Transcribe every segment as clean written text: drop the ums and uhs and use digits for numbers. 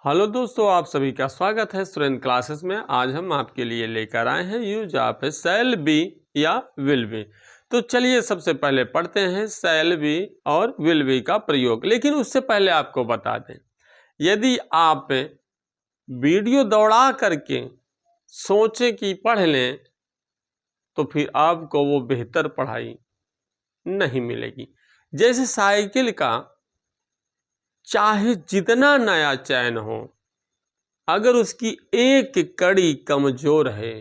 Hello दोस्तों, आप सभी का स्वागत है स्टूडेंट क्लासेस में। आज हम आपके लिए लेकर आए हैं यूज ऑफ शैल बी या विल बी। तो चलिए सबसे पहले पढ़ते हैं शैल बी और विल बी का प्रयोग। लेकिन उससे पहले आपको बता दें, यदि आप वीडियो दौड़ा करके सोचें कि पढ़ लें तो फिर आपको वो बेहतर पढ़ाई नहीं मिलेगी। जैसे साइकिल का चाहे जितना नया चैन हो, अगर उसकी एक कड़ी कमजोर है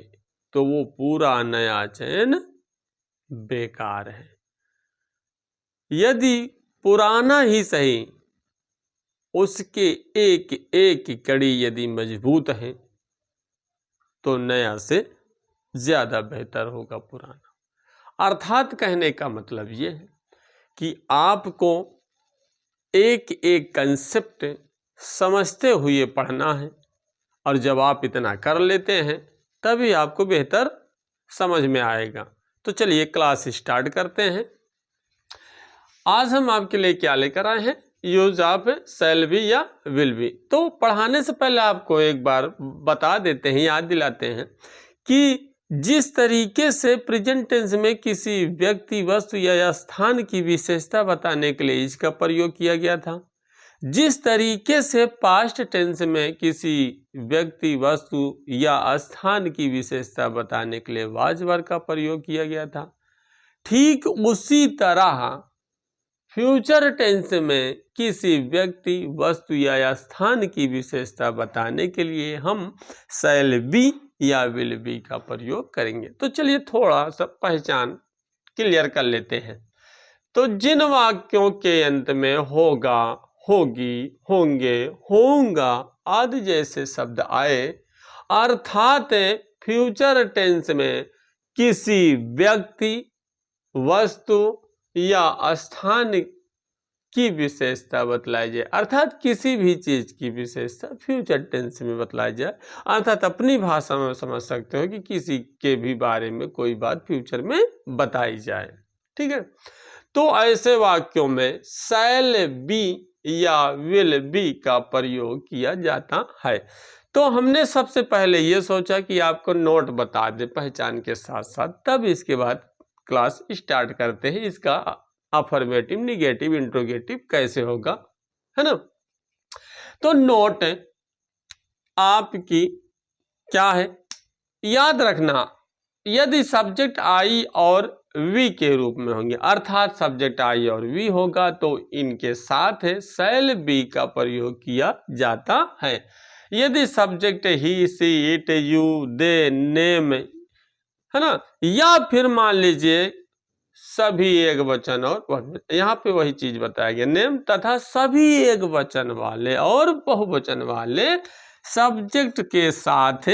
तो वो पूरा नया चैन बेकार है। यदि पुराना ही सही, उसके एक एक कड़ी यदि मजबूत है तो नया से ज्यादा बेहतर होगा पुराना। अर्थात कहने का मतलब ये है कि आपको एक एक कंसेप्ट समझते हुए पढ़ना है, और जब आप इतना कर लेते हैं तभी आपको बेहतर समझ में आएगा। तो चलिए क्लास स्टार्ट करते हैं। आज हम आपके लिए क्या लेकर आए हैं, यूज ऑफ शैल बी या विल बी। तो पढ़ाने से पहले आपको एक बार बता देते हैं, याद दिलाते हैं कि जिस तरीके से प्रेजेंट टेंस में किसी व्यक्ति, वस्तु या स्थान की विशेषता बताने के लिए इसका प्रयोग किया गया था, जिस तरीके से पास्ट टेंस में किसी व्यक्ति, वस्तु या स्थान की विशेषता बताने के लिए वाज वर्ब का प्रयोग किया गया था, ठीक उसी तरह फ्यूचर टेंस में किसी व्यक्ति, वस्तु या स्थान की विशेषता बताने के लिए हम शैल बी या विल बी का प्रयोग करेंगे। तो चलिए थोड़ा सा पहचान क्लियर कर लेते हैं। तो जिन वाक्यों के अंत में होगा, होगी, होंगे, होऊंगा आदि जैसे शब्द आए, अर्थात फ्यूचर टेंस में किसी व्यक्ति, वस्तु या स्थान की विशेषता बतलाई जाए, अर्थात किसी भी चीज की विशेषता फ्यूचर टेंस में बतलाई जाए, अर्थात अपनी भाषा में समझ सकते हो कि किसी के भी बारे में कोई बात फ्यूचर में बताई जाए। ठीक है, तो ऐसे वाक्यों में शैल बी या विल बी का प्रयोग किया जाता है। तो हमने सबसे पहले ये सोचा कि आपको नोट बता दे पहचान के साथ साथ, तब इसके बाद क्लास स्टार्ट करते हैं। इसका अफर्मेटिव, निगेटिव, इंट्रोगेटिव कैसे होगा, है ना। तो नोट आपकी क्या है, याद रखना, यदि सब्जेक्ट आई और वी के रूप में होंगे, अर्थात सब्जेक्ट आई और वी होगा, तो इनके साथ शैल बी का प्रयोग किया जाता है। यदि subject he, she, it, you, they, name, है ना, या फिर मान लीजिए सभी एक वचन और बहुवचन, यहाँ पे वही चीज बताया गया, नेम तथा सभी एक वचन वाले और बहुवचन वाले सब्जेक्ट के साथ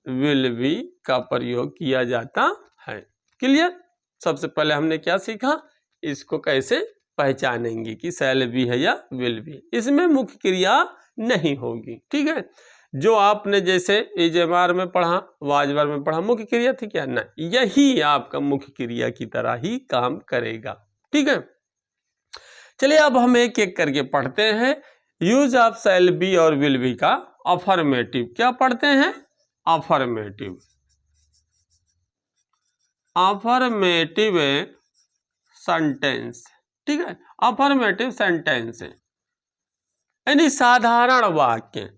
विल बी का प्रयोग किया जाता है। क्लियर। सबसे पहले हमने क्या सीखा, इसको कैसे पहचानेंगे कि शैल बी है या विल बी। इसमें मुख्य क्रिया नहीं होगी। ठीक है, जो आपने जैसे इजमार में पढ़ा, वाजवर में पढ़ा, मुख्य क्रिया थी क्या, ना, यही आपका मुख्य क्रिया की तरह ही काम करेगा। ठीक है, चलिए अब हम एक एक करके पढ़ते हैं। यूज ऑफ शैल बी और विल बी का अफर्मेटिव। क्या पढ़ते हैं, अफर्मेटिव। Affirmative sentence. ठीक है, अफर्मेटिव सेंटेंस यानी साधारण वाक्य।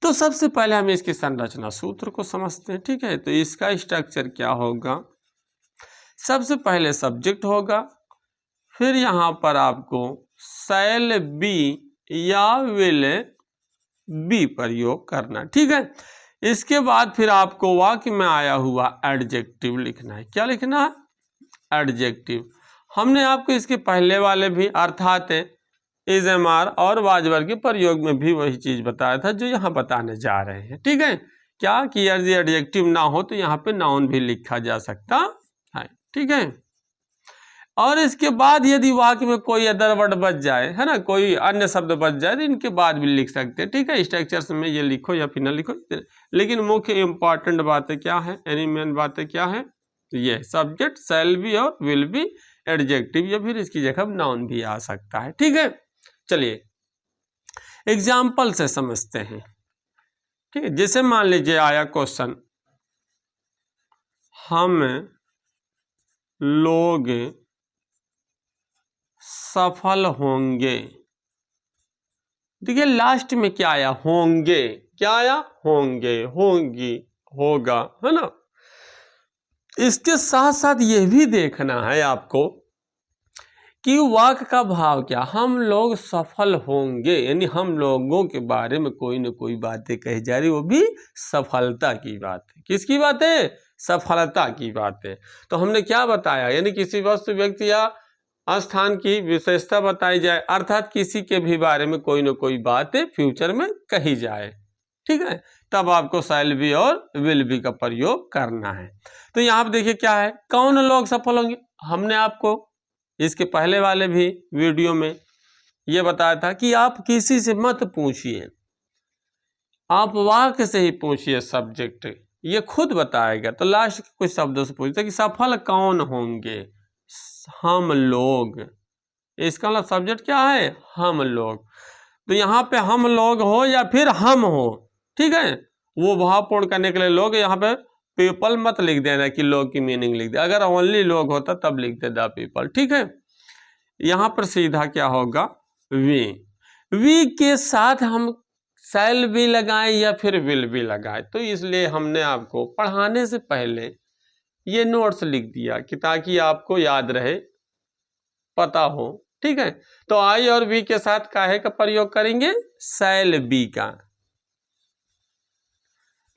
तो सबसे पहले हम इसकी संरचना सूत्र को समझते हैं। ठीक है, तो इसका स्ट्रक्चर क्या होगा, सबसे पहले सब्जेक्ट होगा, फिर यहां पर आपको शैल बी या विल बी प्रयोग करना। ठीक है, इसके बाद फिर आपको वाक्य में आया हुआ एडजेक्टिव लिखना है। क्या लिखना है, एडजेक्टिव। हमने आपको इसके पहले वाले भी अर्थात इजमार और वाजवर के प्रयोग में भी वही चीज बताया था जो यहाँ बताने जा रहे हैं। ठीक है, क्या कि यदि एडजेक्टिव ना हो तो यहाँ पे नाउन भी लिखा जा सकता है। ठीक है, और इसके बाद यदि वाक्य में कोई अदर वर्ड बच जाए, है ना, कोई अन्य शब्द बच जाए, तो इनके बाद भी लिख सकते हैं। ठीक है, स्ट्रक्चर्स में ये लिखो या फिर ना लिखो, लेकिन मुख्य इंपॉर्टेंट बातें क्या है, यानी मेन बातें क्या है, तो ये सब्जेक्ट, शैल बी और विल बी, एडजेक्टिव, या फिर इसकी जगह नाउन भी आ सकता है। ठीक है, चलिए एग्जाम्पल से समझते हैं। ठीक है, जैसे मान लीजिए आया क्वेश्चन, हम लोग सफल होंगे। देखिए लास्ट में क्या आया, होंगे। क्या आया, होंगे, होंगी, होगा, है ना। इसके साथ साथ यह भी देखना है आपको कि वाक्य का भाव क्या, हम लोग सफल होंगे, यानी हम लोगों के बारे में कोई न कोई बातें कही जा रही, वो भी सफलता की बात है। किसकी बात है, सफलता की बात है। तो हमने क्या बताया, यानी किसी वस्तु, व्यक्ति या स्थान की विशेषता बताई जाए, अर्थात किसी के भी बारे में कोई न कोई बात फ्यूचर में कही जाए। ठीक है, तब आपको शैल बी और विल बी का प्रयोग करना है। तो यहाँ पर देखिए क्या है, कौन लोग सफल होंगे। हमने आपको इसके पहले वाले भी वीडियो में ये बताया था कि आप किसी से मत पूछिए, आप वाक्य से ही पूछिए, सब्जेक्ट ये खुद बताएगा। तो लास्ट के कुछ शब्दों से पूछते कि सफल कौन होंगे, हम लोग। इसका मतलब सब्जेक्ट क्या है, हम लोग। तो यहाँ पे हम लोग हो या फिर हम हो, ठीक है, वो भावपूर्ण करने के लिए लोग, यहाँ पे पीपल मत लिख देना कि लोग की मीनिंग लिख दे। अगर ओनली लोग होता तब लिख दे द पीपल। ठीक है, यहाँ पर सीधा क्या होगा, वी। वी के साथ हम शैल भी लगाएं या फिर विल भी लगाएं। तो इसलिए हमने आपको पढ़ाने से पहले ये नोट्स लिख दिया कि ताकि आपको याद रहे, पता हो। ठीक है, तो आई और वी के साथ काहे का प्रयोग करेंगे, शैल बी का।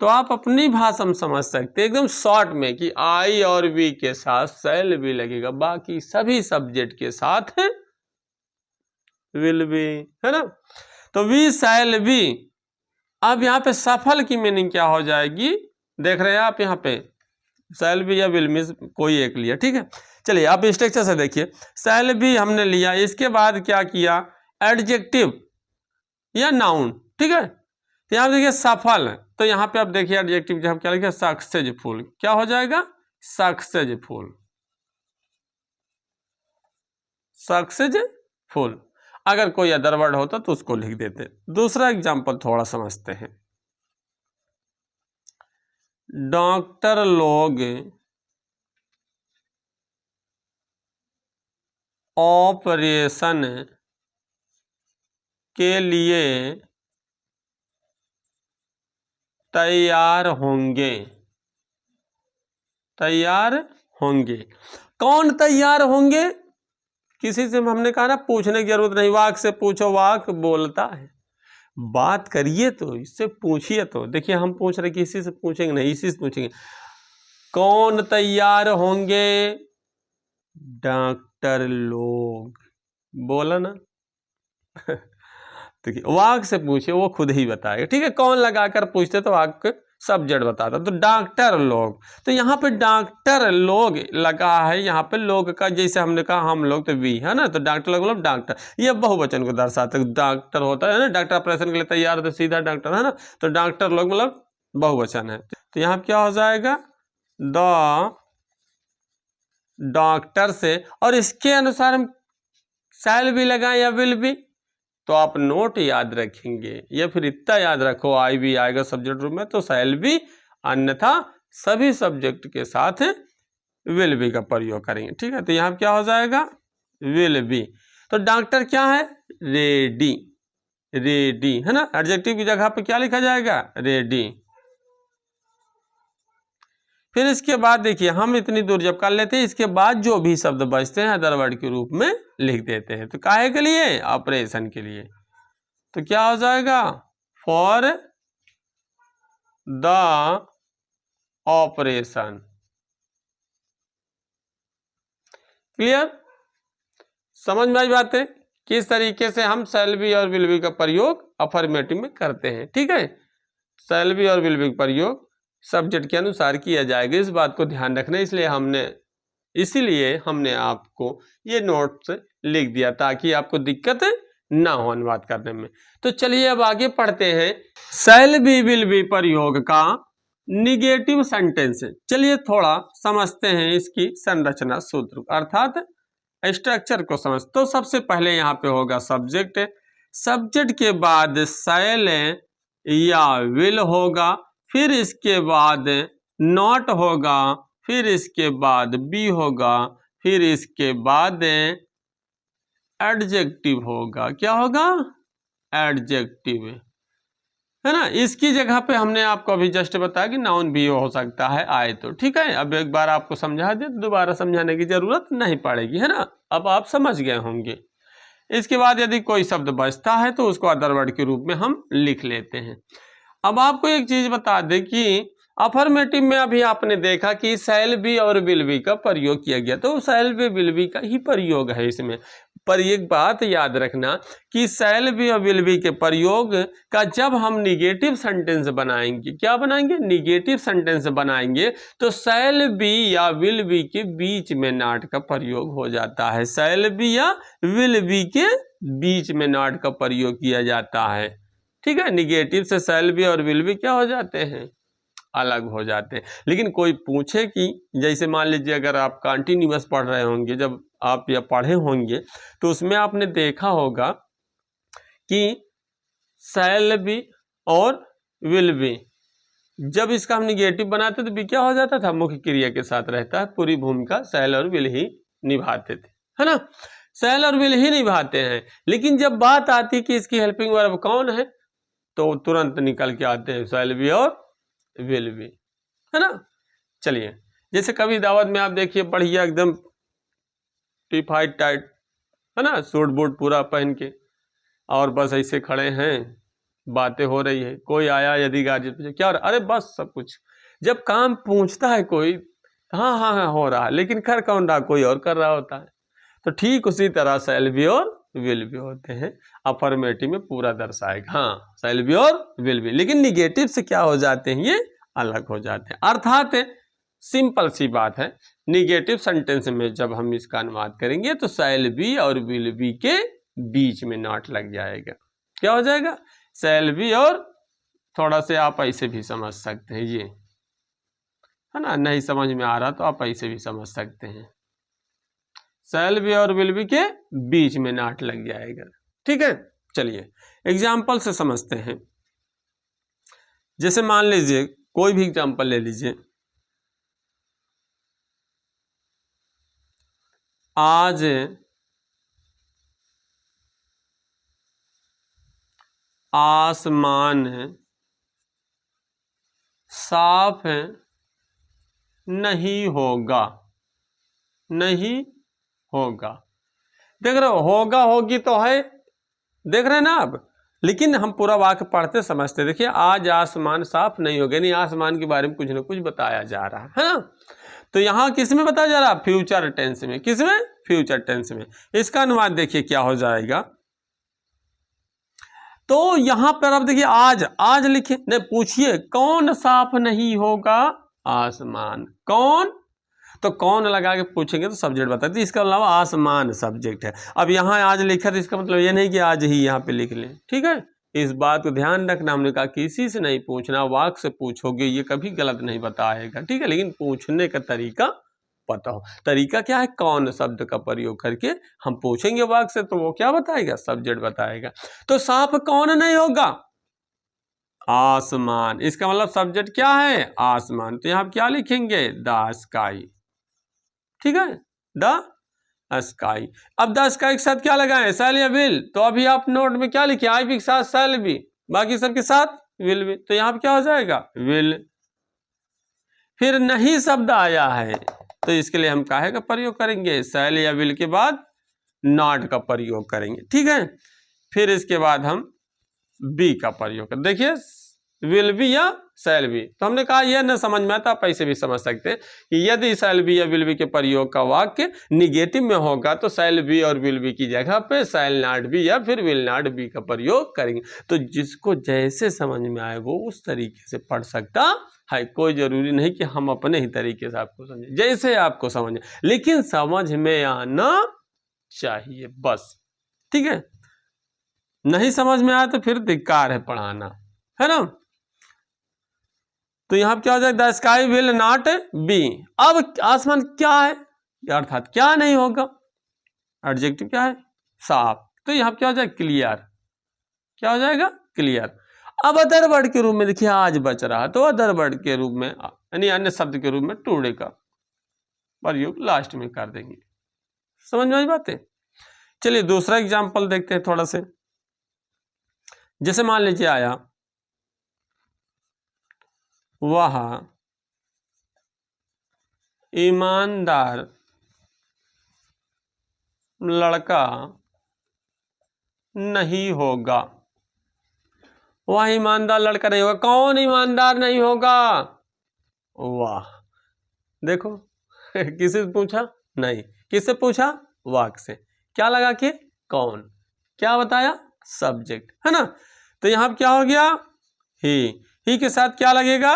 तो आप अपनी भाषा में समझ सकते हैं एकदम शॉर्ट में कि आई और वी के साथ शैल बी लगेगा, बाकी सभी सब्जेक्ट के साथ विल बी, है ना। तो वी शैल बी। अब यहाँ पे सफल की मीनिंग क्या हो जाएगी, देख रहे हैं आप, यहाँ पे शैल बी या विल बी कोई एक लिया। ठीक है, चलिए आप स्ट्रक्चर से देखिए, शैल बी हमने लिया, इसके बाद क्या किया, एडजेक्टिव या नाउन। ठीक है, तो यहाँ देखिए सफल, तो यहाँ पे आप देखिए एडजेक्टिव जब क्या लिखा, सक्सेसफुल। क्या हो जाएगा, सक्सेसफुल, सक्सेसफुल। अगर कोई अदर वर्ड होता तो उसको लिख देते। दूसरा एग्जांपल थोड़ा समझते हैं, डॉक्टर लोग ऑपरेशन के लिए तैयार होंगे, तैयार होंगे। कौन तैयार होंगे, किसी से हमने कहा ना पूछने की जरूरत नहीं, वाक से पूछो, वाक बोलता है। बात करिए तो इससे पूछिए। तो देखिए हम पूछ रहे किसी से पूछेंगे नहीं, इसी से पूछेंगे। कौन तैयार होंगे, डॉक्टर लोग, बोला ना। देखिए वाक से पूछिए, वो खुद ही बताएगा। ठीक है, कौन लगाकर पूछते तो वाक सब्जेक्ट बताता। तो डॉक्टर लोग, तो यहाँ पे डॉक्टर लोग लगा है, यहाँ पे लोग का जैसे हमने कहा हम लोग, तो वी है ना, तो डॉक्टर लोग मतलब डॉक्टर, ये बहुवचन को दर्शाते। डॉक्टर होता है ना, डॉक्टर ऑपरेशन के लिए तैयार, तो सीधा डॉक्टर है ना, तो डॉक्टर लोग मतलब बहुवचन है। तो यहाँ क्या हो जाएगा, द डॉक्टर से, और इसके अनुसार हम शैल भी लगाएं या विल भी। तो आप नोट याद रखेंगे, या फिर इतना याद रखो, आई भी आएगा सब्जेक्ट रूप में तो शैल भी, अन्यथा सभी सब्जेक्ट के साथ विल बी का प्रयोग करेंगे। ठीक है, तो यहाँ क्या हो जाएगा, विल बी। तो डॉक्टर क्या है, रेडी, रेडी है ना, एडजेक्टिव की जगह पे क्या लिखा जाएगा, रेडी। फिर इसके बाद देखिए हम इतनी दूर जब कर लेते हैं, इसके बाद जो भी शब्द बचते हैं अदर वर्ड के रूप में लिख देते हैं। तो काहे के लिए, ऑपरेशन के लिए। तो क्या हो जाएगा, फॉर द ऑपरेशन। क्लियर, समझ में आई बात है, किस तरीके से हम शैल बी और विल बी का प्रयोग अफर्मेटिव में करते हैं। ठीक है, शैल बी और विल बी का प्रयोग सब्जेक्ट के अनुसार किया जाएगा, इस बात को ध्यान रखना। इसीलिए हमने आपको ये नोट्स लिख दिया ताकि आपको दिक्कत ना हो अनुवाद करने में। तो चलिए अब आगे पढ़ते हैं शैल बी विल बी प्रयोग का निगेटिव सेंटेंस। चलिए थोड़ा समझते हैं इसकी संरचना सूत्र, अर्थात स्ट्रक्चर को समझ। तो सबसे पहले यहाँ पे होगा सब्जेक्ट, सब्जेक्ट के बाद शैल या विल होगा, फिर इसके बाद नॉट होगा, फिर इसके बाद बी होगा, फिर इसके बाद एडजेक्टिव होगा। क्या होगा? एडजेक्टिव, है ना। इसकी जगह पे हमने आपको अभी जस्ट बताया कि नाउन भी हो सकता है आए तो, ठीक है। अब एक बार आपको समझा दे, दोबारा समझाने की जरूरत नहीं पड़ेगी, है ना। अब आप समझ गए होंगे। इसके बाद यदि कोई शब्द बचता है तो उसको अदर वर्ड के रूप में हम लिख लेते हैं। अब आपको एक चीज बता दें कि अफर्मेटिव में अभी आपने देखा कि शैल बी और विल बी का प्रयोग किया गया, तो शैल बी विल बी का ही प्रयोग है इसमें। पर एक बात याद रखना कि शैल बी और विल बी के प्रयोग का जब हम निगेटिव सेंटेंस बनाएंगे, क्या बनाएंगे? निगेटिव सेंटेंस बनाएंगे, तो शैल बी या विल बी के बीच में नॉट का प्रयोग हो जाता है। शैल बी या विल बी के बीच में नॉट का प्रयोग किया जाता है, ठीक है। निगेटिव से शैल बी और विल बी क्या हो जाते हैं? अलग हो जाते हैं। लेकिन कोई पूछे कि जैसे मान लीजिए अगर आप कंटिन्यूअस पढ़ रहे होंगे, जब आप या पढ़े होंगे, तो उसमें आपने देखा होगा कि शैल बी और विल बी, जब इसका हम निगेटिव बनाते तो बी क्या हो जाता था? मुख्य क्रिया के साथ रहता है, पूरी भूमिका शैल और विल ही निभाते थे, है ना। शैल और विल ही निभाते हैं। लेकिन जब बात आती कि इसकी हेल्पिंग वर्ब कौन है, तो तुरंत निकल के आते हैं शैल बी और विल बी, है ना। चलिए, जैसे कभी दावत में आप देखिए बढ़िया एकदम टीफाइड टाइट, है ना, सूट बूट पूरा पहन के, और बस ऐसे खड़े हैं, बातें हो रही है, कोई आया यदि गार्जियन पूछे क्या हो रहा, अरे बस सब कुछ। जब काम पूछता है कोई, हाँ हाँ हाँ हो रहा है, लेकिन कर कौन रहा? कोई और कर रहा होता है। तो ठीक उसी तरह शैल बी और विल बी होते हैं। अफर्मेटिव में पूरा दर्शाएगा, हाँ शैल बी और विल बी, लेकिन निगेटिव से क्या हो जाते हैं? ये अलग हो जाते हैं। अर्थात सिंपल सी बात है, निगेटिव सेंटेंस में जब हम इसका अनुवाद करेंगे तो शैल बी और विल बी के बीच में नॉट लग जाएगा। क्या हो जाएगा? शैल बी, और थोड़ा से आप ऐसे भी समझ सकते हैं, ये है ना, नहीं समझ में आ रहा तो आप ऐसे भी समझ सकते हैं, शैल बी और विल बी के बीच में नॉट लग जाएगा, ठीक है। चलिए एग्जाम्पल से समझते हैं। जैसे मान लीजिए कोई भी एग्जाम्पल ले लीजिए, आज आसमान साफ नहीं होगा, नहीं होगा। देख रहे हो, होगा होगी तो है, देख रहे हैं ना आप। लेकिन हम पूरा वाक्य पढ़ते समझते, देखिए आज आसमान साफ नहीं होगा, यानी आसमान के बारे में कुछ ना कुछ बताया जा रहा है ना। तो यहाँ किस में बताया जा रहा है? फ्यूचर टेंस में। किस में? फ्यूचर टेंस में। इसका अनुवाद देखिए क्या हो जाएगा। तो यहां पर अब देखिए आज, आज लिखिए, नहीं पूछिए कौन साफ नहीं होगा? आसमान। कौन? तो कौन लगा के पूछेंगे तो सब्जेक्ट बताते, इसके अलावा आसमान सब्जेक्ट है। अब यहाँ आज लिखा तो इसका मतलब ये नहीं कि आज ही यहाँ पे लिख लें, ठीक है। इस बात को ध्यान रखना, हमने कहा किसी से नहीं पूछना, वाक से पूछोगे, ये कभी गलत नहीं बताएगा, ठीक है। लेकिन पूछने का तरीका पता हो। तरीका क्या है? कौन शब्द का प्रयोग करके हम पूछेंगे वाक से, तो वो क्या बताएगा? सब्जेक्ट बताएगा। तो साफ कौन नहीं होगा? आसमान। इसका मतलब सब्जेक्ट क्या है? आसमान। तो यहाँ क्या लिखेंगे? द स्काई, ठीक है, द स्काई। अब द स्काई के साथ क्या लगाएं? शैल या विल? तो अभी आप नोट में क्या लिखे? आई बी के साथ शैल बी, बाकी सबके साथ विल बी। तो यहाँ पे क्या हो जाएगा? विल। फिर नहीं शब्द आया है तो इसके लिए हम काहे का प्रयोग करेंगे? शैल या विल के बाद नॉट का प्रयोग करेंगे, ठीक है। फिर इसके बाद हम बी का प्रयोग कर, देखिए विल बी या शैल बी। तो हमने कहा यह न समझ में आता, आप ऐसे भी समझ सकते हैं कि यदि शैल बी या विल बी के प्रयोग का वाक्य निगेटिव में होगा तो शैल बी और विल बी की जगह पे शैल नॉट बी या फिर विल नॉट बी का प्रयोग करेंगे। तो जिसको जैसे समझ में आए वो उस तरीके से पढ़ सकता है। कोई जरूरी नहीं कि हम अपने ही तरीके से आपको समझें, जैसे आपको समझे, लेकिन समझ में आना चाहिए बस, ठीक है। नहीं समझ में आया तो फिर धिक्कार है पढ़ाना, है ना। तो यहां क्या हो जाएगा? The sky will not be. अब आसमान क्या है, अर्थात क्या नहीं होगा? एडजेक्टिव क्या है? साफ। तो यहां क्या हो जाएगा? क्लियर। क्या हो जाएगा, क्लियर। अब अदर वर्ड के रूप में देखिए आज बच रहा, तो अदर वर्ड के रूप में यानी अन्य शब्द के रूप में टुडे का प्रयोग लास्ट में कर देंगे। समझ में आई बातें। चलिए दूसरा एग्जाम्पल देखते हैं थोड़ा से। जैसे मान लीजिए आया, वह ईमानदार लड़का नहीं होगा। वह ईमानदार लड़का नहीं होगा। कौन ईमानदार नहीं होगा? वाह, देखो किसी से पूछा? नहीं। किससे पूछा? वाक से। क्या लगा के? कौन। क्या बताया? सब्जेक्ट, है ना। तो यहां क्या हो गया? ही के साथ क्या लगेगा?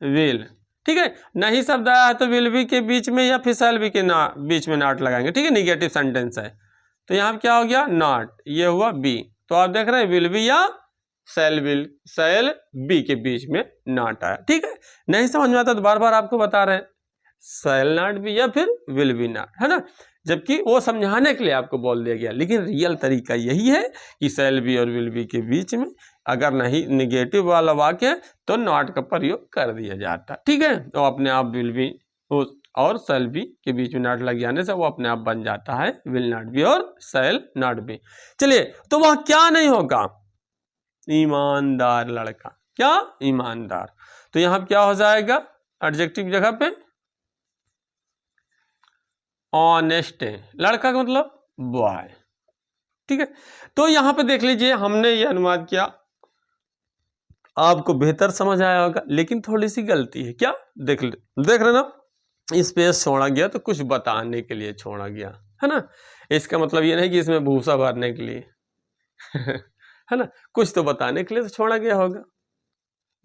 विल। ठीक है, नहीं शब्द आया तो विल बी के बीच में या फिर शैल बी के बीच में नॉट लगाएंगे। ठीक है, निगेटिव सेंटेंस है तो यहां क्या हो गया? नॉट। ये हुआ बी। तो आप देख रहे हैं विल बी या शैल बी के बीच में नॉट आया। ठीक है, नहीं समझ में आता तो बार बार आपको बता रहे हैं, शैल नॉट बी या फिर विल बी नॉट, है ना। जबकि वो समझाने के लिए आपको बोल दिया गया, लेकिन रियल तरीका यही है कि शैल बी और विल बी के बीच में अगर नहीं निगेटिव वाला वाक्य है तो नॉट का प्रयोग कर दिया जाता है। ठीक है, तो अपने आप विल बी और शैल बी के बीच में नॉट लग जाने से वो अपने आप बन जाता है विल नॉट बी और शैल नॉट बी। चलिए, तो वह क्या नहीं होगा? ईमानदार लड़का। क्या? ईमानदार। तो यहां क्या हो जाएगा एडजेक्टिव जगह पे? ऑनेस्ट। लड़का का मतलब बॉय। ठीक है, तो यहां पे देख लीजिए हमने ये अनुवाद किया, आपको बेहतर समझ आया होगा, लेकिन थोड़ी सी गलती है। क्या? देख रहे ना, स्पेस छोड़ा गया तो कुछ बताने के लिए छोड़ा गया, है ना। इसका मतलब ये नहीं कि इसमें भूसा भरने के लिए है ना, कुछ तो बताने के लिए तो छोड़ा गया होगा,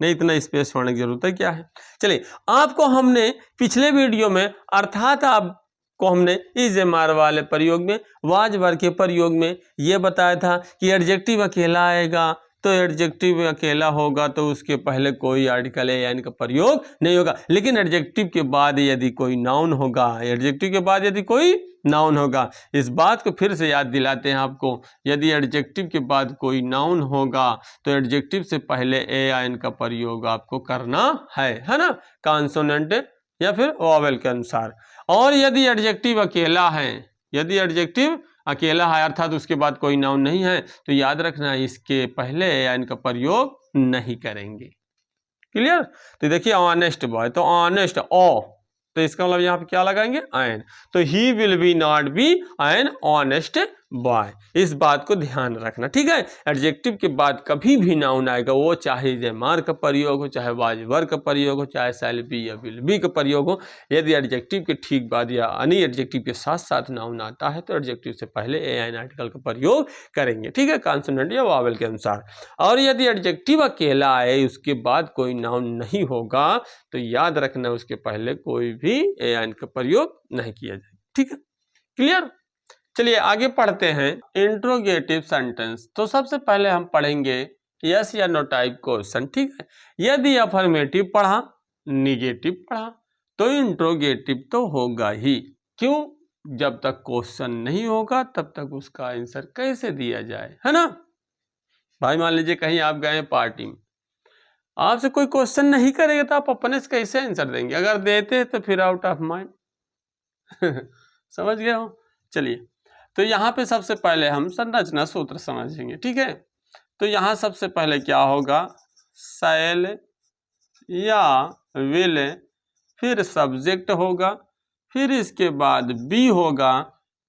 नहीं इतना स्पेस छोड़ने की जरूरत है क्या है। चलिए, आपको हमने पिछले वीडियो में अर्थात आपको हमने इस मार वाले प्रयोग में वाज वर्ग के प्रयोग में यह बताया था कि एडजेक्टिव अकेला आएगा तो एडजेक्टिव अकेला होगा तो उसके पहले कोई आर्टिकल या इनका प्रयोग नहीं होगा, लेकिन एडजेक्टिव के बाद यदि कोई नाउन होगा, एडजेक्टिव के बाद यदि कोई नाउन होगा, इस बात को फिर से याद दिलाते हैं आपको, यदि एडजेक्टिव के बाद कोई नाउन होगा तो एडजेक्टिव से पहले ए या एन का प्रयोग आपको करना है ना, कॉन्सोनेंट या फिर वॉवेल के अनुसार। और यदि एडजेक्टिव अकेला है, यदि एडजेक्टिव अकेला है अर्थात उसके बाद कोई नाउन नहीं है, तो याद रखना इसके पहले ए या एन का प्रयोग नहीं करेंगे। क्लियर? तो देखिए ऑनेस्ट बॉय, तो ऑनेस्ट ओ, तो इसका मतलब यहाँ पे क्या लगाएंगे? एन। तो he will be not be an honest boy. इस बात को ध्यान रखना। ठीक है, एडजेक्टिव के बाद कभी भी नाउन आएगा, वो चाहे जयमार का प्रयोग हो, चाहे वाजवर का प्रयोग हो, चाहे शैल बी या विल बी का प्रयोग हो, यदि एडजेक्टिव के ठीक बाद या अन्य एडजेक्टिव के साथ साथ नाउन आता है तो एडजेक्टिव से पहले ए एन आर्टिकल का प्रयोग करेंगे। ठीक है, कॉन्सोनेंट या वावेल के अनुसार। और यदि एडजेक्टिव अकेला आए उसके बाद कोई नाउन नहीं होगा तो याद रखना उसके पहले कोई भी ए एन का प्रयोग नहीं किया जाए। ठीक है, क्लियर? चलिए आगे पढ़ते हैं इंट्रोगेटिव सेंटेंस। तो सबसे पहले हम पढ़ेंगे यस या नो टाइप क्वेश्चन। ठीक है, यदि अफर्मेटिव पढ़ा, निगेटिव पढ़ा तो इंट्रोगेटिव तो होगा ही। क्यों? जब तक क्वेश्चन नहीं होगा तब तक उसका आंसर कैसे दिया जाए, है ना भाई। मान लीजिए कहीं आप गए पार्टी में, आपसे कोई क्वेश्चन नहीं करेगा तो आप अपने से कैसे आंसर देंगे? अगर देते हैं तो फिर आउट ऑफ माइंड समझ गए हो। चलिए, तो यहाँ पे सबसे पहले हम संरचना सूत्र समझेंगे। ठीक है, तो यहाँ सबसे पहले क्या होगा? शैल या विल, फिर सब्जेक्ट होगा, फिर इसके बाद बी होगा,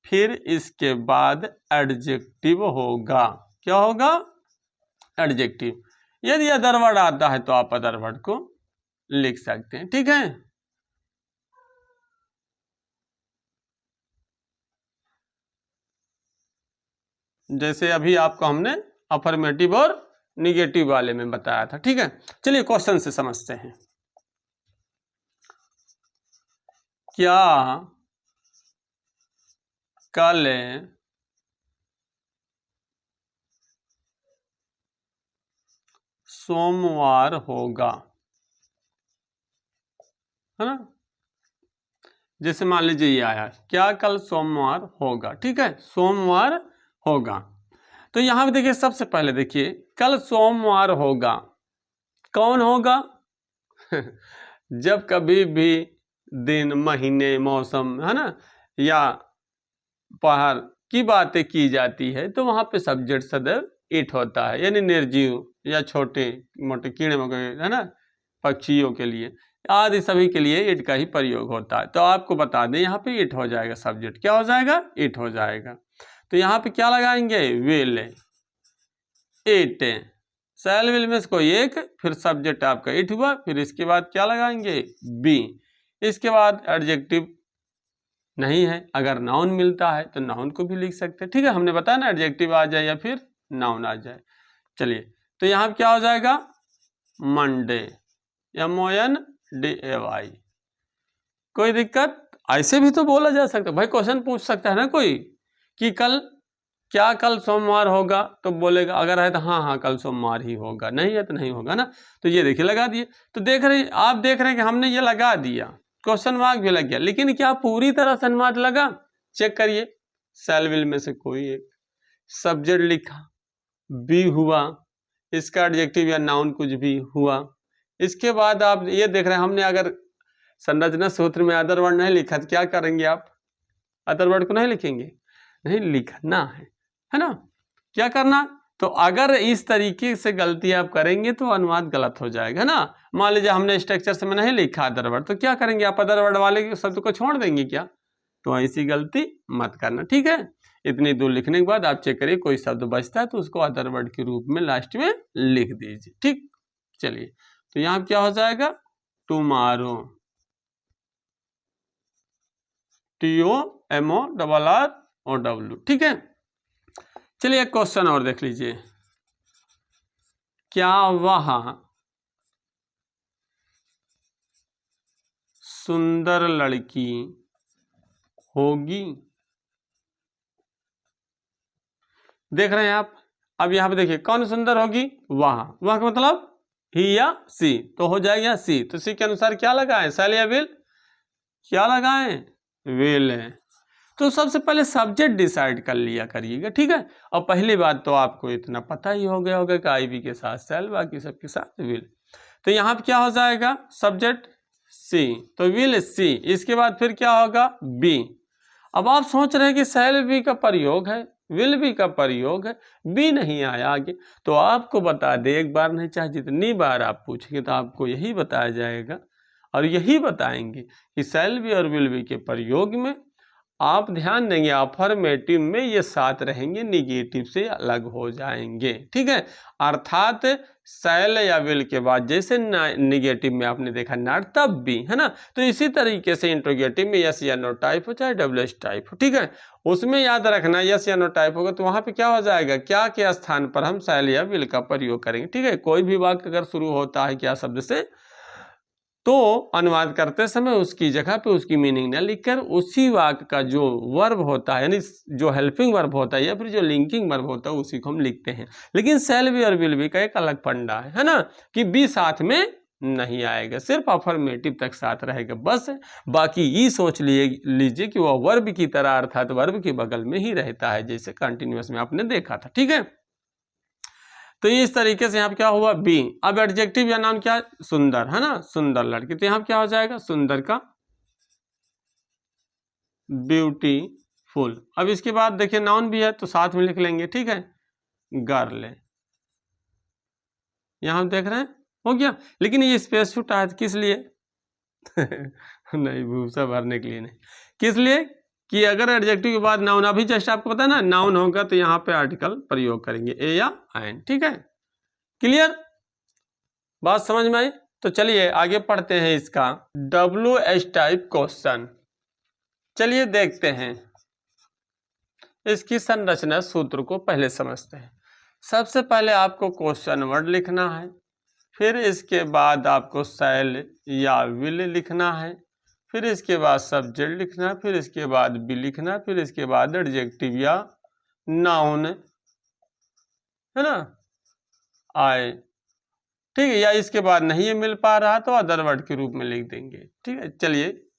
फिर इसके बाद एडजेक्टिव होगा। क्या होगा? एडजेक्टिव। यदि अदर वर्ड आता है तो आप अदर वर्ड को लिख सकते हैं। ठीक है, जैसे अभी आपको हमने अफर्मेटिव और निगेटिव वाले में बताया था। ठीक है, चलिए क्वेश्चन से समझते हैं। क्या कल सोमवार होगा? है ना, जैसे मान लीजिए ये आया, क्या कल सोमवार होगा? ठीक है, सोमवार होगा। तो यहाँ पे देखिए, सबसे पहले देखिए कल सोमवार होगा, कौन होगा? जब कभी भी दिन, महीने, मौसम, है ना, या पहाड़ की बातें की जाती है तो वहां पे सब्जेक्ट सदैव इट होता है, यानी निर्जीव या छोटे मोटे कीड़े मकोड़े, है ना, पक्षियों के लिए आदि सभी के लिए इट का ही प्रयोग होता है। तो आपको बता दें यहाँ पे इट हो जाएगा, सब्जेक्ट क्या हो जाएगा? इट हो जाएगा। तो यहाँ पे क्या लगाएंगे? विल, इट, शैल विल में से कोई एक, फिर सब्जेक्ट आपका इट हुआ, फिर इसके बाद क्या लगाएंगे? बी। इसके बाद एडजेक्टिव नहीं है, अगर नाउन मिलता है तो नाउन को भी लिख सकते हैं, ठीक है, हमने बताया ना, एडजेक्टिव आ जाए या फिर नाउन आ जाए। चलिए, तो यहाँ क्या हो जाएगा? Monday, MONDAY। कोई दिक्कत? ऐसे भी तो बोला जा सकता है भाई, क्वेश्चन पूछ सकता है ना कोई कि कल क्या, कल सोमवार होगा, तो बोलेगा अगर है तो हाँ हाँ कल सोमवार ही होगा, नहीं है तो नहीं होगा ना। तो ये देखिए लगा दिए। तो आप देख रहे हैं कि हमने ये लगा दिया, क्वेश्चन मार्क भी लग गया, लेकिन क्या पूरी तरह से अनुवाद लगा? चेक करिए, शैल विल में से कोई एक, सब्जेक्ट लिखा, बी हुआ, इसका एडजेक्टिव या नाउन कुछ भी हुआ। इसके बाद आप ये देख रहे हैं, हमने अगर संरचना सूत्र में अदर वर्ड नहीं लिखा तो क्या करेंगे आप? अदर वर्ड को नहीं लिखेंगे, नहीं लिखना है ना। क्या करना? तो अगर इस तरीके से गलती आप करेंगे तो अनुवाद गलत हो जाएगा, है ना। मान लीजिए हमने स्ट्रक्चर से में नहीं लिखा अदर वर्ड, तो क्या करेंगे आप? अदर वर्ड वाले शब्द को छोड़ देंगे क्या? तो ऐसी गलती मत करना, ठीक है। इतनी दूर लिखने के बाद आप चेक करिए, कोई शब्द बचता है तो उसको अदर वर्ड के रूप में लास्ट में लिख दीजिए, ठीक। चलिए, तो यहाँ क्या हो जाएगा? टुमारो, TOMORROW, ठीक है। चलिए एक क्वेश्चन और देख लीजिए, क्या वह सुंदर लड़की होगी? देख रहे हैं आप। अब यहाँ पे देखिए, कौन सुंदर होगी? वह का मतलब ही या सी, तो हो जाएगा सी। तो सी के अनुसार क्या लगाएं? शैल या विल? क्या लगाएं? विल है। तो सबसे पहले सब्जेक्ट डिसाइड कर लिया करिएगा, ठीक है। और पहली बात तो आपको इतना पता ही हो गया होगा कि आईवी के साथ शैल, बाकी सबके साथ विल। तो यहाँ पे क्या हो जाएगा? सब्जेक्ट सी, तो विल सी। इसके बाद फिर क्या होगा? बी। अब आप सोच रहे हैं कि शैल बी का प्रयोग है, विल बी का प्रयोग है, बी नहीं आया आगे। तो आपको बता दे, एक बार नहीं चाहे जितनी बार आप पूछेंगे तो आपको यही बताया जाएगा और यही बताएंगे कि शैल बी और विल बी के प्रयोग में आप ध्यान देंगे, अफर्मेटिव में ये साथ रहेंगे, निगेटिव से अलग हो जाएंगे, ठीक है। अर्थात शैल या विल के बाद जैसे निगेटिव में आपने देखा नॉट, तब भी, है ना। तो इसी तरीके से इंट्रोगेटिव में यस या नो टाइप हो चाहे WH टाइप हो, ठीक है, उसमें याद रखना यस या नो टाइप होगा तो वहां पे क्या हो जाएगा? क्या के स्थान पर हम शैल या विल का प्रयोग करेंगे, ठीक है। कोई भी वाक्य अगर शुरू होता है क्या शब्द से, तो अनुवाद करते समय उसकी जगह पे उसकी मीनिंग न लिखकर उसी वाक्य का जो वर्ब होता है, यानी जो हेल्पिंग वर्ब होता है या फिर जो लिंकिंग वर्ब होता है, उसी को हम लिखते हैं। लेकिन शैल बी और विल बी का एक अलग फंडा है ना, कि बी साथ में नहीं आएगा, सिर्फ अफर्मेटिव तक साथ रहेगा बस। बाकी ई सोच लीजिए कि वह वर्ब की तरह, अर्थात वर्ब के बगल में ही रहता है, जैसे कंटिन्यूअस में आपने देखा था, ठीक है। तो इस तरीके से यहाँ पे क्या हुआ? बी। अब एडजेक्टिव या नाउन क्या? सुंदर, है ना, सुंदर लड़की। तो यहाँ क्या हो जाएगा? सुंदर का ब्यूटीफुल। अब इसके बाद देखिए नाउन भी है तो साथ में लिख लेंगे, ठीक है, गर्ल। यहाँ हम देख रहे हैं हो गया। लेकिन ये स्पेस छूटा है किस लिए? नहीं, भूसा भरने के लिए नहीं, किस लिए कि अगर एडजेक्टिव के बाद नाउन, अभी जस्ट आपको पता है ना, नाउन होगा तो यहाँ पे आर्टिकल प्रयोग करेंगे, ए या एन, ठीक है। क्लियर? बात समझ में आई? तो चलिए आगे पढ़ते हैं इसका WH टाइप क्वेश्चन। चलिए देखते हैं इसकी संरचना सूत्र को पहले समझते हैं। सबसे पहले आपको क्वेश्चन वर्ड लिखना है, फिर इसके बाद आपको शैल या विल लिखना है, फिर इसके बाद सब्जेक्ट लिखना, फिर इसके बाद बी लिखना, फिर इसके बाद एडजेक्टिव या नाउन, है ना, आए, ठीक है। या इसके बाद नहीं मिल पा रहा तो अदर वर्ड के रूप में लिख देंगे, ठीक है। चलिए,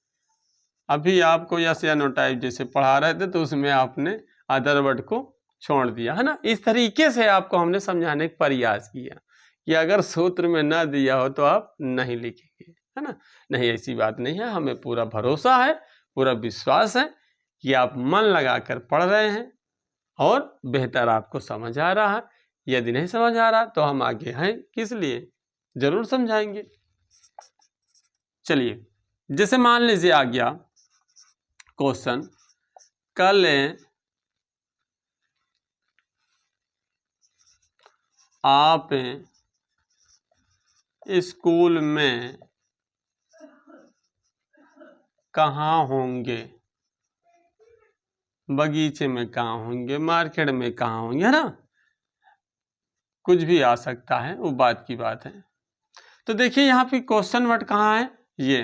अभी आपको यस या नो टाइप जैसे पढ़ा रहे थे तो उसमें आपने अदर वर्ड को छोड़ दिया, है ना। इस तरीके से आपको हमने समझाने का प्रयास किया कि अगर सूत्र में ना दिया हो तो आप नहीं लिखेंगे, है ना। नहीं, ऐसी बात नहीं है, हमें पूरा भरोसा है, पूरा विश्वास है कि आप मन लगाकर पढ़ रहे हैं और बेहतर आपको समझ आ रहा है। यदि नहीं समझ आ रहा तो हम आगे हैं किस लिए, जरूर समझाएंगे। चलिए, जैसे मान लीजिए आ गया क्वेश्चन, कल आप स्कूल में कहाँ होंगे, बगीचे में कहाँ होंगे, मार्केट में कहाँ होंगे, है ना। कुछ भी आ सकता है, वो बात की बात है। तो देखिए यहाँ पे क्वेश्चन वर्ड कहाँ है, ये।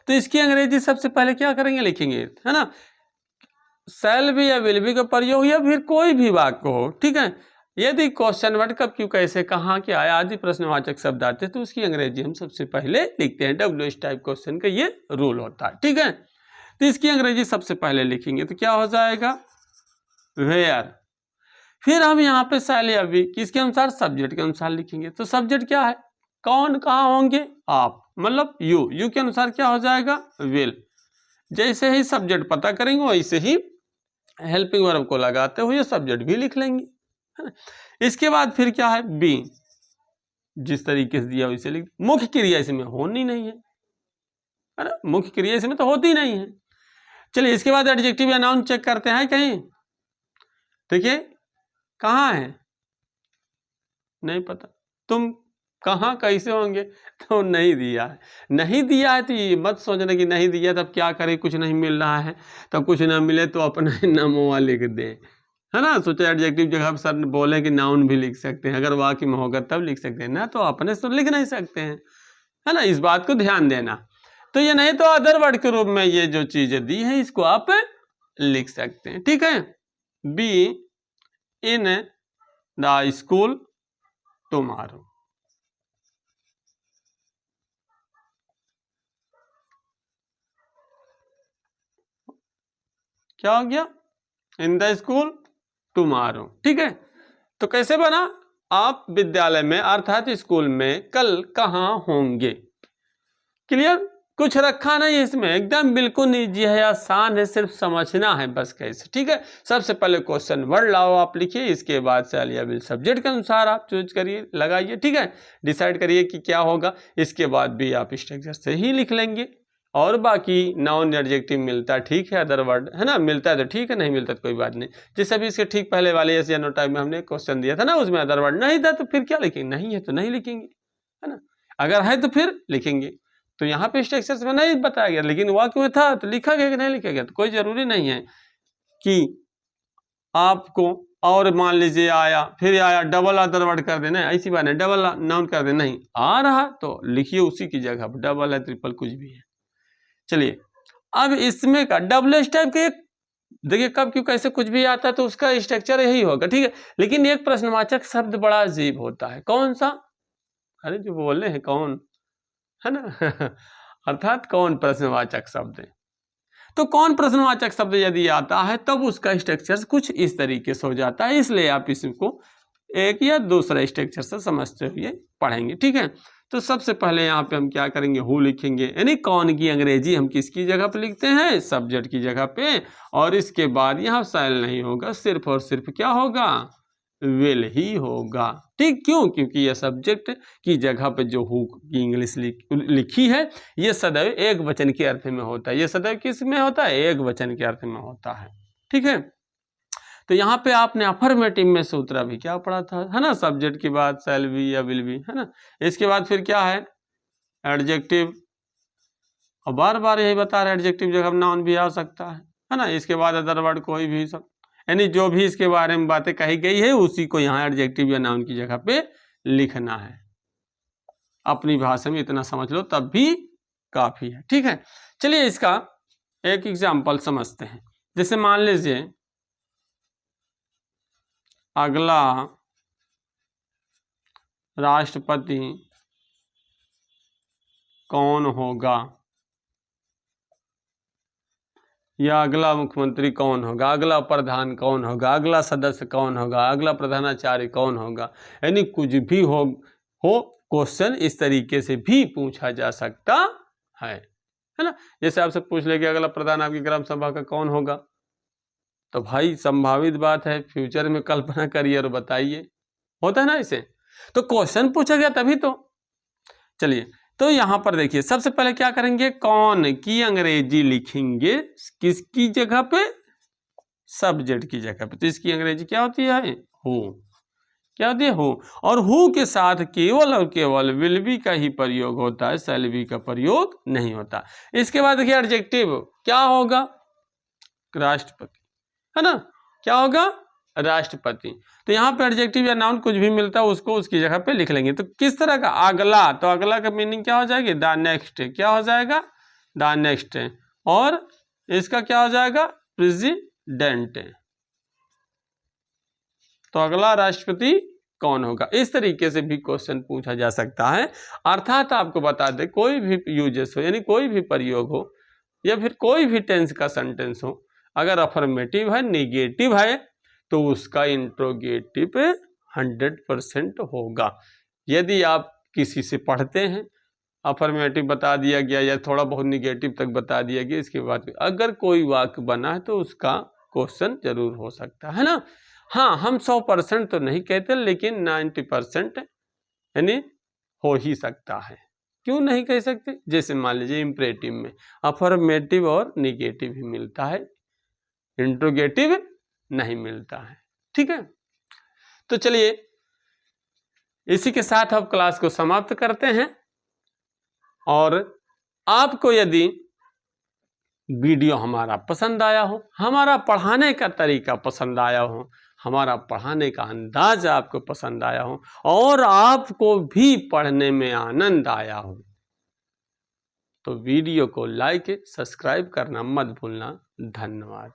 तो इसकी अंग्रेजी सबसे पहले क्या करेंगे, लिखेंगे, है ना। शैल भी या विल भी का प्रयोग या फिर कोई भी वाक्य हो, ठीक है। यदि क्वेश्चन वर्ड कब, क्यों, कैसे, कहाँ, क्या आदि प्रश्नवाचक शब्द आते हैं तो उसकी अंग्रेजी हम सबसे पहले लिखते हैं। WH टाइप क्वेश्चन का ये रूल होता है, ठीक है। तो इसकी अंग्रेजी सबसे पहले लिखेंगे तो क्या हो जाएगा, वेयर। फिर हम यहाँ पे शैल या भी किसके अनुसार, सब्जेक्ट के अनुसार लिखेंगे। तो सब्जेक्ट क्या है, कौन कहाँ होंगे, आप, मतलब यू के अनुसार क्या हो जाएगा, विल। जैसे ही सब्जेक्ट पता करेंगे वैसे ही हेल्पिंग वर्ब को लगाते हुए सब्जेक्ट भी लिख लेंगे, है ना। इसके बाद फिर क्या है, बी, जिस तरीके से दिया वैसे लिख। मुख्य क्रिया इसमें होनी नहीं है ना, मुख्य क्रिया इसमें तो होती नहीं है। चलिए, इसके बाद एडजेक्टिव या नाउन चेक करते हैं कहीं। देखिए कहाँ है, नहीं पता, तुम कहाँ कैसे होंगे, तो नहीं दिया है। नहीं दिया है तो ये मत सोचना कि नहीं दिया तब क्या करें, कुछ नहीं मिल रहा है, तब कुछ ना मिले तो अपना नमोआ लिख दे, है ना। सोचे एडजेक्टिव जगह पर सर बोले कि नाउन भी लिख सकते हैं, अगर वाक्य में होगा तब लिख सकते हैं ना, तो अपने से लिख नहीं सकते हैं, है ना। इस बात को ध्यान देना। तो ये नहीं तो अदर वर्ड के रूप में ये जो चीजें दी है इसको आप लिख सकते हैं, ठीक है। Be in the school tomorrow, क्या हो गया, इन द स्कूल टुमारो, ठीक है। तो कैसे बना, आप विद्यालय में अर्थात स्कूल में कल कहाँ होंगे। क्लियर, कुछ रखा नहीं है इसमें, एकदम बिल्कुल निजी है, आसान है, सिर्फ समझना है बस कैसे, ठीक है। सबसे पहले क्वेश्चन वर्ड लाओ आप लिखिए, इसके बाद शैल या विल सब्जेक्ट के अनुसार आप चूज करिए, लगाइए, ठीक है। डिसाइड करिए कि क्या होगा, इसके बाद भी आप स्ट्रक्चर से ही लिख लेंगे। और बाकी नाउन एडजेक्टिव मिलता है ठीक है, अदर वर्ड है ना, मिलता है तो ठीक है, नहीं मिलता तो कोई बात नहीं। जैसे भी इसके ठीक पहले वाले यस या नो टाइप में हमने क्वेश्चन दिया था ना, उसमें अदर वर्ड नहीं था तो फिर क्या लिखेंगे, नहीं है तो नहीं लिखेंगे, है ना। अगर है तो फिर लिखेंगे। तो यहाँ पे स्ट्रक्चर्स में नहीं बताया गया, लेकिन वाक्य में था तो लिखा गया कि नहीं लिखा गया, तो कोई जरूरी नहीं है कि आपको, और मान लीजिए आया, फिर आया डबल अदर वर्ड कर देना, ऐसी बात नहीं, डबल नाउन कर देना, नहीं आ रहा तो लिखिए उसी की जगह पर, डबल है, ट्रिपल, कुछ भी है। चलिए, अब इसमें का डबल टाइप के, देखिए कब, क्यों, कैसे, कुछ भी आता है तो उसका स्ट्रक्चर यही होगा, ठीक है। लेकिन एक प्रश्नवाचक शब्द बड़ा अजीब होता है, कौन सा, अरे जो बोले हैं कौन, है ना अर्थात कौन प्रश्नवाचक शब्द है। तो कौन प्रश्नवाचक शब्द यदि आता है तब उसका स्ट्रक्चर कुछ इस तरीके से हो जाता है, इसलिए आप इसको एक या दूसरा स्ट्रक्चर से समझते हुए पढ़ेंगे, ठीक है। तो सबसे पहले यहाँ पे हम क्या करेंगे, हु लिखेंगे, यानी कौन की अंग्रेजी हम किसकी जगह पे लिखते हैं, सब्जेक्ट की जगह पे। और इसके बाद यहाँ शैल नहीं होगा, सिर्फ और सिर्फ क्या होगा, विल ही होगा, ठीक। क्यों, क्योंकि यह सब्जेक्ट की जगह पे जो हु की इंग्लिश लिखी है ये सदैव एक वचन के अर्थ में होता है, ये सदैव किस में होता है, एक वचन के अर्थ में होता है, ठीक है। तो यहाँ पे आपने अफर्मेटिव में सूत्र भी क्या पढ़ा था, है ना, सब्जेक्ट के बाद शैल बी या विल बी, है ना। इसके बाद फिर क्या है, एडजेक्टिव, और बार बार यही बता रहे एडजेक्टिव जगह नाउन भी आ सकता है ना। इसके बाद अदर वर्ड कोई भी सब, यानी जो भी इसके बारे में बातें कही गई है उसी को यहाँ एडजेक्टिव या नाउन की जगह पे लिखना है। अपनी भाषा में इतना समझ लो तब भी काफी है, ठीक है। चलिए इसका एक एग्जाम्पल समझते हैं। जैसे मान लीजिए अगला राष्ट्रपति कौन होगा, या अगला मुख्यमंत्री कौन होगा, अगला प्रधान कौन होगा, अगला सदस्य कौन होगा, अगला प्रधानाचार्य कौन होगा, यानी कुछ भी हो क्वेश्चन इस तरीके से भी पूछा जा सकता है ना। जैसे आपसे पूछ ले कि अगला प्रधान आपकी ग्राम सभा का कौन होगा, तो भाई संभावित बात है, फ्यूचर में कल्पना करिए और बताइए, होता है ना इसे। तो क्वेश्चन पूछा गया तभी तो। चलिए, तो यहां पर देखिए सबसे पहले क्या करेंगे, कौन की अंग्रेजी लिखेंगे किसकी जगह पे, सब्जेक्ट की जगह पे। तो इसकी अंग्रेजी क्या होती है, हु। क्या होती है, हु। और हु के साथ केवल और केवल विल बी का ही प्रयोग होता है, शैल बी का प्रयोग नहीं होता। इसके बाद देखिए एडजेक्टिव क्या होगा, राष्ट्रपति, है ना, क्या होगा, राष्ट्रपति। तो यहाँ पे एडजेक्टिव या नाउन कुछ भी मिलता है उसको उसकी जगह पे लिख लेंगे। तो किस तरह का, अगला, तो अगला का मीनिंग क्या हो जाएगी, द नेक्स्ट, क्या हो जाएगा, द नेक्स्ट। और इसका क्या हो जाएगा, प्रेसिडेंट। तो अगला राष्ट्रपति कौन होगा। इस तरीके से भी क्वेश्चन पूछा जा सकता है। अर्थात आपको बता दें, कोई भी यूजेस हो, यानी कोई भी प्रयोग हो या फिर कोई भी टेंस का सेंटेंस हो, अगर अफर्मेटिव है, निगेटिव है, तो उसका इंट्रोगेटिव 100% होगा। यदि आप किसी से पढ़ते हैं, अफर्मेटिव बता दिया गया या थोड़ा बहुत निगेटिव तक बता दिया गया, इसके बाद अगर कोई वाक्य बना है तो उसका क्वेश्चन जरूर हो सकता है ना। हाँ, हम 100% तो नहीं कहते, लेकिन 90% यानी हो ही सकता है। क्यों नहीं कह सकते, जैसे मान लीजिए इंपरेटिव में अफर्मेटिव और निगेटिव ही मिलता है, इंट्रोगेटिव नहीं मिलता है। ठीक है, तो चलिए इसी के साथ अब क्लास को समाप्त करते हैं। और आपको यदि वीडियो हमारा पसंद आया हो, हमारा पढ़ाने का तरीका पसंद आया हो, हमारा पढ़ाने का अंदाज आपको पसंद आया हो और आपको भी पढ़ने में आनंद आया हो, तो वीडियो को लाइक सब्सक्राइब करना मत भूलना। धन्यवाद।